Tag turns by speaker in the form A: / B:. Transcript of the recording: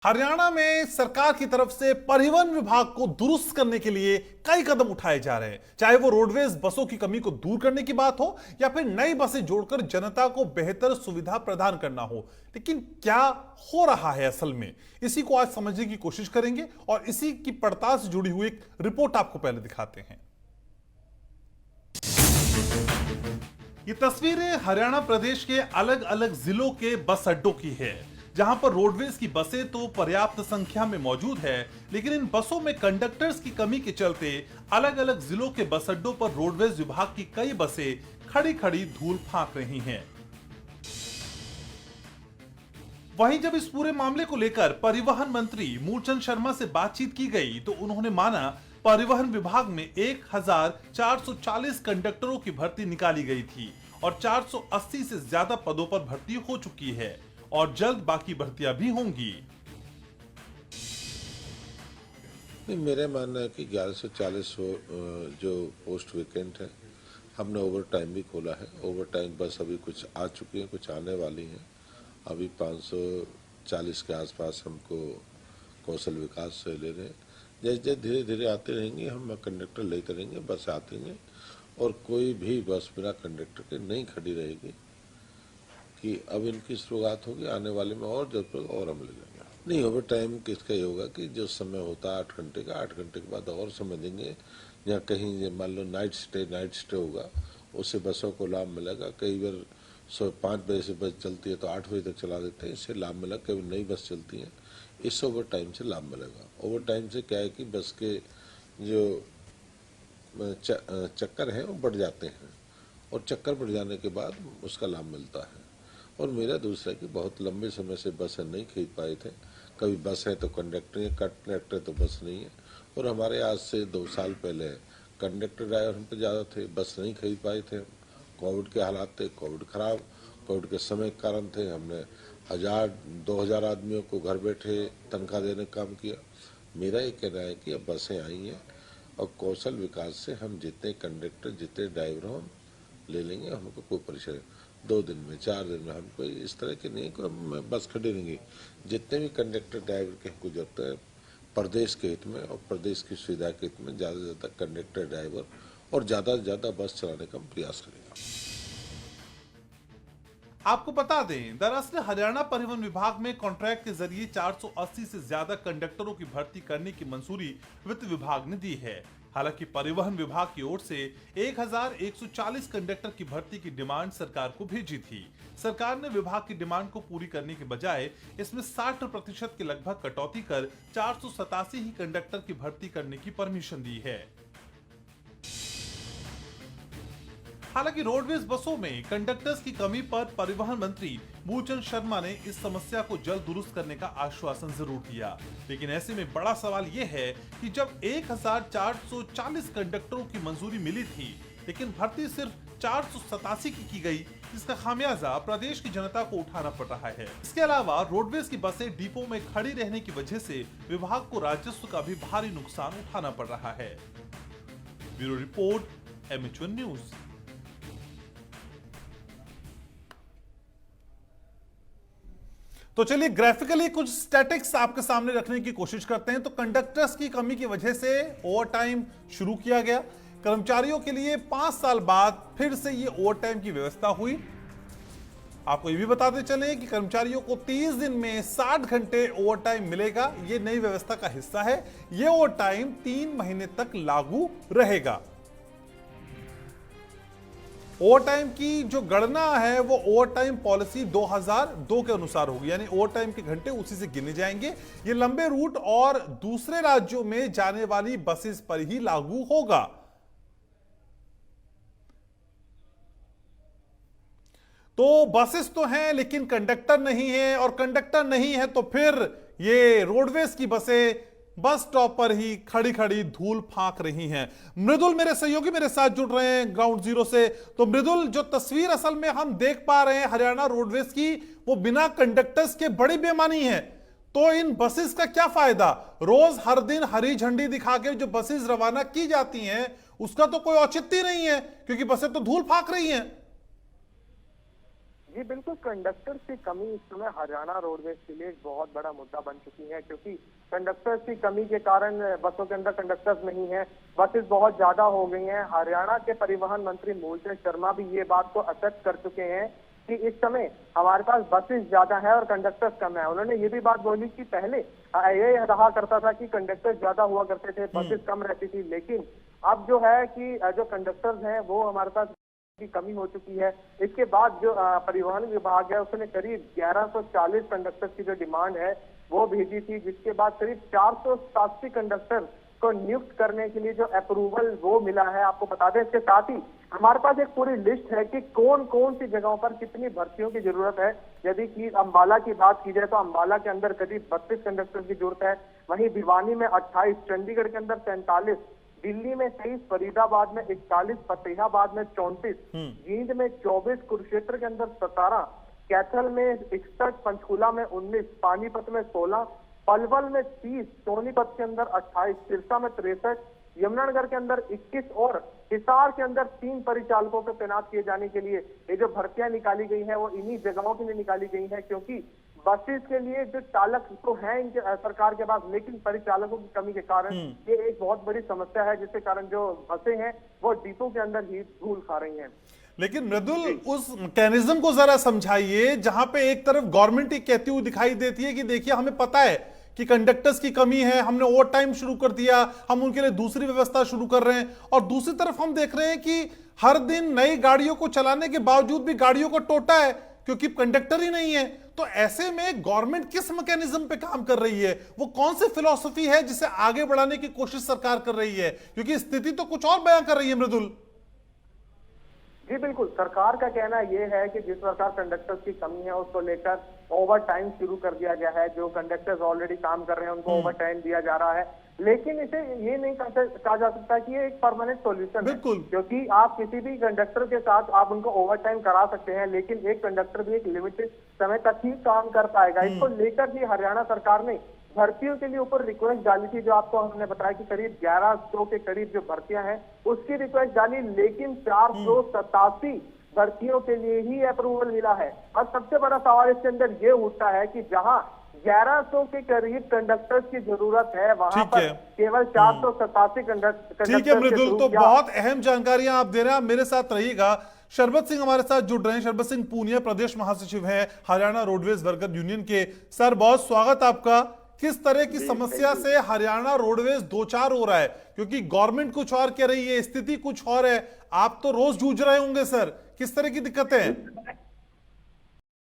A: हरियाणा में सरकार की तरफ से परिवहन विभाग को दुरुस्त करने के लिए कई कदम उठाए जा रहे हैं, चाहे वो रोडवेज बसों की कमी को दूर करने की बात हो या फिर नई बसें जोड़कर जनता को बेहतर सुविधा प्रदान करना हो। लेकिन क्या हो रहा है असल में, इसी को आज समझने की कोशिश करेंगे और इसी की पड़ताल से जुड़ी हुई एक रिपोर्ट आपको पहले दिखाते हैं। ये तस्वीरें हरियाणा प्रदेश के अलग अलग जिलों के बस अड्डों की है, जहां पर रोडवेज की बसें तो पर्याप्त संख्या में मौजूद है, लेकिन इन बसों में कंडक्टर्स की कमी के चलते अलग अलग जिलों के बस अड्डों पर रोडवेज विभाग की कई बसें खड़ी खड़ी धूल फांक रही हैं। वहीं जब इस पूरे मामले को लेकर परिवहन मंत्री मूलचंद शर्मा से बातचीत की गई तो उन्होंने माना परिवहन विभाग में 1440 कंडक्टरों की भर्ती निकाली गई थी और 480 से ज्यादा पदों पर भर्ती हो चुकी है और जल्द बाकी भर्तियां भी होंगी।
B: नहीं, मेरा मानना है कि 1140 जो पोस्ट वेकेंट है, हमने ओवर टाइम भी खोला है। ओवर टाइम बस अभी कुछ आ चुकी हैं, कुछ आने वाली हैं। अभी 540 के आसपास हमको कौशल विकास से ले रहे हैं। जैसे जैसे धीरे धीरे आते रहेंगे, हम कंडक्टर लेते रहेंगे, बस आते रहेंगे और कोई भी बस बिना कंडक्टर के नहीं खड़ी रहेगी। कि अब इनकी शुरुआत होगी, आने वाले में और जरूरत और हम ले लेंगे। नहीं, ओवर टाइम किसका ये होगा कि जो समय होता है 8 घंटे का, 8 घंटे के बाद और समय देंगे। जहाँ कहीं मान लो नाइट स्टे होगा, उससे बसों को लाभ मिलेगा। कई बार 5 बजे से बस चलती है तो 8 बजे तक चला देते हैं, इससे लाभ मिलेगा। कभी नई बस चलती है, इस ओवर टाइम से लाभ मिलेगा। ओवर टाइम से क्या है कि बस के जो चक्कर हैं वो बढ़ जाते हैं और चक्कर बढ़ जाने के बाद उसका लाभ मिलता है। और मेरा दूसरा कि बहुत लंबे समय से बसें नहीं खरीद पाए थे। कभी बस है तो कंडक्टर है, कंडक्टर तो बस नहीं है। और हमारे आज से 2 साल पहले कंडक्टर ड्राइवर हम पे ज़्यादा थे, बस नहीं खरीद पाए थे। कोविड के हालात थे, कोविड खराब, कोविड के समय के कारण थे। हमने 1000-2000 आदमियों को घर बैठे तनख्वाह देने का काम किया। मेरा ये कहना है कि अब बसें आई हैं और कौशल विकास से हम जितने कंडक्टर जितने ड्राइवर हम ले लेंगे, हमको कोई परेशानी 2 दिन में 4 दिन में, हमको इस तरह की नहीं कि हम बस खड़ी रहेंगी। जितने भी कंडक्टर ड्राइवर के हमको जरूरत है प्रदेश के हित में और प्रदेश की सुविधा के हित में, ज़्यादा से ज़्यादा कंडक्टर ड्राइवर और ज़्यादा से ज़्यादा बस चलाने का हम प्रयास करेंगे।
A: आपको बता दें, दरअसल हरियाणा परिवहन विभाग में कॉन्ट्रैक्ट के जरिए 480 से ज्यादा कंडक्टरों की भर्ती करने की मंजूरी वित्त विभाग ने दी है। हालांकि परिवहन विभाग की ओर से 1140 कंडक्टर की भर्ती की डिमांड सरकार को भेजी थी। सरकार ने विभाग की डिमांड को पूरी करने के बजाय इसमें 60% के लगभग कटौती कर 487 ही कंडक्टर की भर्ती करने की परमिशन दी है। हालांकि रोडवेज बसों में कंडक्टर्स की कमी पर परिवहन मंत्री मूलचंद शर्मा ने इस समस्या को जल्द दुरुस्त करने का आश्वासन जरूर दिया, लेकिन ऐसे में बड़ा सवाल यह है कि जब 1440 कंडक्टरों की मंजूरी मिली थी, लेकिन भर्ती सिर्फ 487 की गई, जिसका खामियाजा प्रदेश की जनता को उठाना पड़ रहा है। इसके अलावा रोडवेज की बसें डिपो में खड़ी रहने की वजह से विभाग को राजस्व का भी भारी नुकसान उठाना पड़ रहा है। Bureau report, MH1 news. तो चलिए ग्राफिकली कुछ स्टैटिक्स आपके सामने रखने की कोशिश करते हैं। तो कंडक्टर्स की कमी की वजह से ओवर टाइम शुरू किया गया। कर्मचारियों के लिए 5 साल बाद फिर से ये ओवर टाइम की व्यवस्था हुई। आपको ये भी बताते चले कि कर्मचारियों को 30 दिन में 60 घंटे ओवर टाइम मिलेगा। ये नई व्यवस्था का हिस्सा है। ये ओवर टाइम 3 महीने तक लागू रहेगा। ओवर टाइम की जो गणना है वो ओवर टाइम पॉलिसी 2002 के अनुसार होगी, यानी ओवर टाइम के घंटे उसी से गिने जाएंगे। ये लंबे रूट और दूसरे राज्यों में जाने वाली बसेस पर ही लागू होगा। तो बसेस तो हैं लेकिन कंडक्टर नहीं है, और कंडक्टर नहीं है तो फिर ये रोडवेज की बसें बस स्टॉप पर ही खड़ी खड़ी धूल फांक रही हैं। मृदुल मेरे सहयोगी मेरे साथ जुड़ रहे हैं ग्राउंड जीरो से। तो मृदुल, जो तस्वीर असल में हम देख पा रहे हैं हरियाणा रोडवेज की, वो बिना कंडक्टर्स के बड़ी बेईमानी है। तो इन बसेस का क्या फायदा? रोज हर दिन हरी झंडी दिखा के जो बसेस रवाना की जाती हैं उसका तो कोई औचित्य नहीं है, क्योंकि बसें तो धूल फांक रही हैं।
C: जी बिल्कुल, कंडक्टर्स की कमी इस समय हरियाणा रोडवेज के लिए एक बहुत बड़ा मुद्दा बन चुकी है, क्योंकि कंडक्टर्स की कमी के कारण बसों के अंदर कंडक्टर्स नहीं है, बसेस बहुत ज्यादा हो गई हैं। हरियाणा के परिवहन मंत्री मूलचंद शर्मा भी ये बात को एक्सेप्ट कर चुके हैं कि इस समय हमारे पास बसेस ज्यादा है और कंडक्टर्स कम है। उन्होंने ये भी बात बोली कि पहले ये रहा करता था कि कंडक्टर्स ज्यादा हुआ करते थे, बसेस कम रहती थी, लेकिन अब जो है कि जो कंडक्टर्स हैं वो हमारे पास की कमी हो चुकी है। इसके बाद जो परिवहन विभाग है उसने करीब 1140 कंडक्टर्स की जो डिमांड है वो भेजी थी, जिसके बाद करीब 487 कंडक्टर को नियुक्त करने के लिए जो अप्रूवल वो मिला है। आपको बता दें, इसके साथ ही हमारे पास एक पूरी लिस्ट है कि कौन कौन सी जगहों पर कितनी भर्तियों की जरूरत है। यदि कि अंबाला की बात की जाए तो अंबाला के अंदर करीब 32 कंडक्टर की जरूरत है, वहीं भिवानी में 28, चंडीगढ़ के अंदर 43, दिल्ली में 23, फरीदाबाद में 41, फतेहाबाद में 34, जींद में 24, कुरुक्षेत्र के अंदर 17, कैथल में 61, पंचकुला में 19, पानीपत में 16, पलवल में 30, सोनीपत के अंदर 28, सिरसा में 63, यमुनानगर के अंदर 21 और हिसार के अंदर 3 परिचालकों को तैनात किए जाने के लिए ये जो भर्तियां निकाली गई हैं वो इन्हीं जगहों के लिए निकाली गई हैं, क्योंकि बसेस के लिए जो चालक तो हैं इनके सरकार के पास, लेकिन परिचालकों की कमी के कारण ये एक बहुत बड़ी समस्या है, जिसके कारण जो बसें हैं वो डिपो के अंदर ही धूल खा रही हैं।
A: लेकिन मृदुल, उस मैकेनिज्म को जरा समझाइए जहां पे एक तरफ गवर्नमेंट ही कहती हुई दिखाई देती है कि देखिए हमें पता है कि कंडक्टर्स की कमी है, हमने ओवर टाइम शुरू कर दिया, हम उनके लिए दूसरी व्यवस्था शुरू कर रहे हैं, और दूसरी तरफ हम देख रहे हैं कि हर दिन नई गाड़ियों को चलाने के बावजूद भी गाड़ियों को टोटा है क्योंकि कंडक्टर ही नहीं है। तो ऐसे में गवर्नमेंट किस मैकेनिज्म पे काम कर रही है, वो कौन सी फिलॉसफी है जिसे आगे बढ़ाने की कोशिश सरकार कर रही है, क्योंकि स्थिति तो कुछ और बयां कर रही है मृदुल।
C: जी बिल्कुल, सरकार का कहना यह है कि जिस प्रकार कंडक्टर्स की कमी है उसको लेकर ओवर टाइम शुरू कर दिया गया है। जो कंडक्टर्स ऑलरेडी काम कर रहे हैं उनको ओवर टाइम दिया जा रहा है, लेकिन इसे ये नहीं कहा जा सकता कि ये एक परमानेंट सॉल्यूशन है, क्योंकि आप किसी भी कंडक्टर के साथ आप उनको ओवर टाइम करा सकते हैं, लेकिन एक कंडक्टर भी एक लिमिटेड समय तक ही काम कर पाएगा। इसको लेकर ही हरियाणा सरकार ने भर्तियों के लिए ऊपर रिक्वेस्ट डाली थी, जो आपको हमने बताया कि करीब 1100 के करीब जो भर्तियां हैं उसकी रिक्वेस्ट डाली, लेकिन 487 भर्तियों के लिए ही अप्रूवल मिला है। और सबसे बड़ा सवाल इसके अंदर ये उठता है कि जहां 1100 के करीब कंडक्टर्स की जरूरत है, वहां पर केवल 487 कंडक्टर।
A: ठीक है मृदुल, तो बहुत अहम जानकारियां आप दे रहे हैं, आप मेरे साथ रहिएगा। शरबत सिंह हमारे साथ जुड़ रहे हैं। शरबत सिंह पूनिया प्रदेश महासचिव हैं हरियाणा रोडवेज वर्कर यूनियन के। सर, बहुत स्वागत आपका। किस तरह की समस्या से हरियाणा रोडवेज दो चार हो रहा है, क्योंकि गवर्नमेंट कुछ और कह रही है, स्थिति कुछ और है, आप तो रोज जूझ रहे होंगे सर, किस तरह की दिक्कतें हैं?